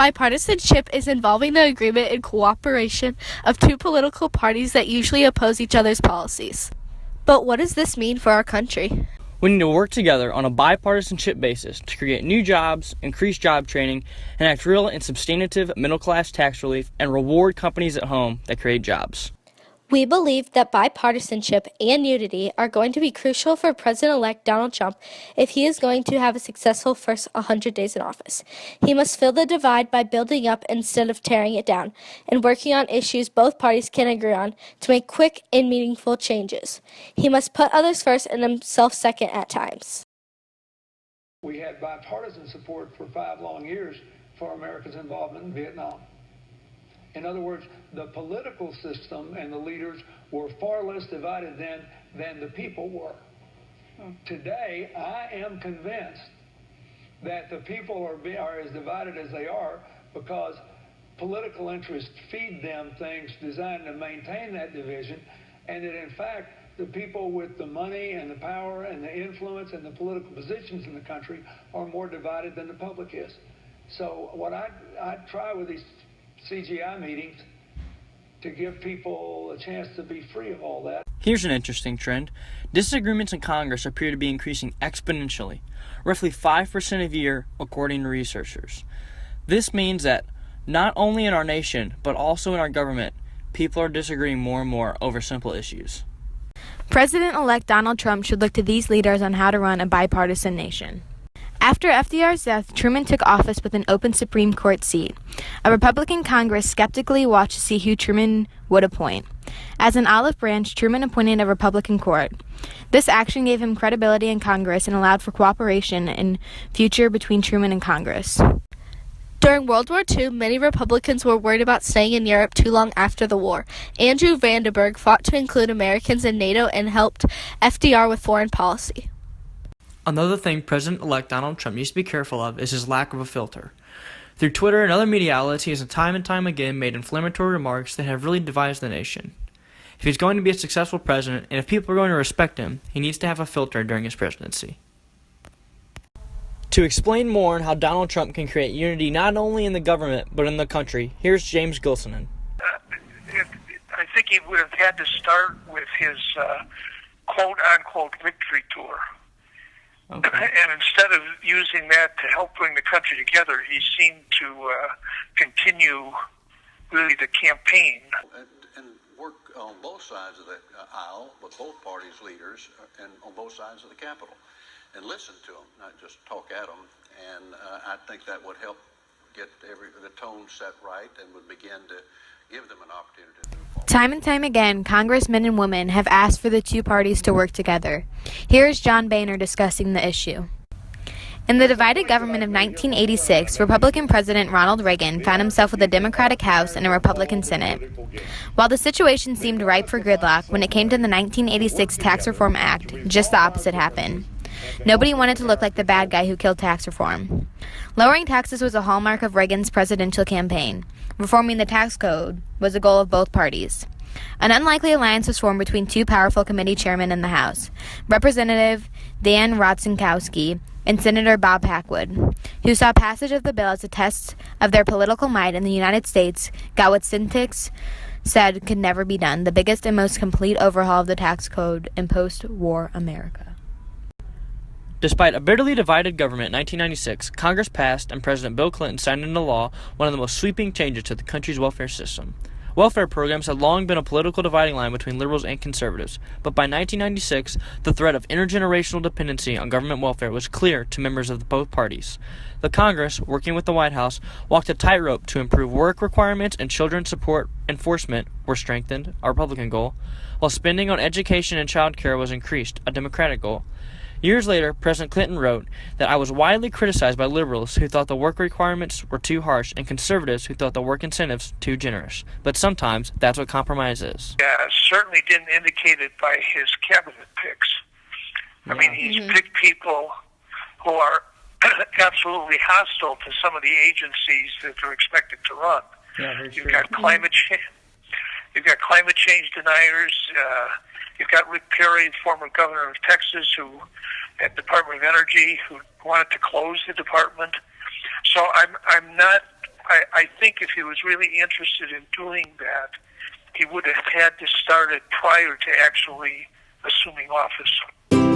Bipartisanship is involving the agreement and cooperation of two political parties that usually oppose each other's policies. But what does this mean for our country? We need to work together on a bipartisanship basis to create new jobs, increase job training, enact real and substantive middle-class tax relief, and reward companies at home that create jobs. We believe that bipartisanship and unity are going to be crucial for President-elect Donald Trump if he is going to have a successful first 100 days in office. He must fill the divide by building up instead of tearing it down, and working on issues both parties can agree on to make quick and meaningful changes. He must put others first and himself second at times. We had bipartisan support for 5 long years for America's involvement in Vietnam. In other words, the political system and the leaders were far less divided than the people were. Today, I am convinced that the people are as divided as they are because political interests feed them things designed to maintain that division, and that in fact, the people with the money and the power and the influence and the political positions in the country are more divided than the public is. So what I try with these CGI meetings to give people a chance to be free of all that. Here's an interesting trend. Disagreements in Congress appear to be increasing exponentially, roughly 5% a year, according to researchers. This means that not only in our nation, but also in our government, people are disagreeing more and more over simple issues. President-elect Donald Trump should look to these leaders on how to run a bipartisan nation. After FDR's death, Truman took office with an open Supreme Court seat. A Republican Congress skeptically watched to see who Truman would appoint. As an olive branch, Truman appointed a Republican court. This action gave him credibility in Congress and allowed for cooperation in future between Truman and Congress. During World War II, many Republicans were worried about staying in Europe too long after the war. Andrew Vandenberg fought to include Americans in NATO and helped FDR with foreign policy. Another thing President-elect Donald Trump needs to be careful of is his lack of a filter. Through Twitter and other media outlets, he has time and time again made inflammatory remarks that have really divided the nation. If he's going to be a successful president, and if people are going to respect him, he needs to have a filter during his presidency. To explain more on how Donald Trump can create unity not only in the government, but in the country, here's James Gilsonen. I think he would have had to start with his quote-unquote victory tour. Okay. And instead of using that to help bring the country together, he seemed to continue really the campaign. And work on both sides of the aisle with both parties' leaders and on both sides of the Capitol. And listen to them, not just talk at them. And I think that would help get the tone set right and would begin to give them an opportunity to move forward. Time and time again, congressmen and women have asked for the two parties to work together. Here is John Boehner discussing the issue. In the divided government of 1986, Republican President Ronald Reagan found himself with a Democratic House and a Republican Senate. While the situation seemed ripe for gridlock, when it came to the 1986 Tax Reform Act, just the opposite happened. Nobody wanted to look like the bad guy who killed tax reform. Lowering taxes was a hallmark of Reagan's presidential campaign. Reforming the tax code was a goal of both parties. An unlikely alliance was formed between two powerful committee chairmen in the House, Representative Dan Rotzenkowski and Senator Bob Packwood, who saw passage of the bill as a test of their political might in the United States, got what cynics said could never be done, the biggest and most complete overhaul of the tax code in post-war America. Despite a bitterly divided government in 1996, Congress passed and President Bill Clinton signed into law one of the most sweeping changes to the country's welfare system. Welfare programs had long been a political dividing line between liberals and conservatives, but by 1996, the threat of intergenerational dependency on government welfare was clear to members of both parties. The Congress, working with the White House, walked a tightrope to improve work requirements and children's support enforcement were strengthened, a Republican goal, while spending on education and child care was increased, a Democratic goal. Years later, President Clinton wrote that I was widely criticized by liberals who thought the work requirements were too harsh and conservatives who thought the work incentives too generous. But sometimes that's what compromise is. Yeah, certainly didn't indicate it by his cabinet picks. I mean, he's picked people who are absolutely hostile to some of the agencies that they're expected to run. Yeah, You've got climate change. You've got climate change deniers. You've got Rick Perry, former governor of Texas, who at Department of Energy, who wanted to close the department. So I'm not I think if he was really interested in doing that, he would have had to start it prior to actually assuming office.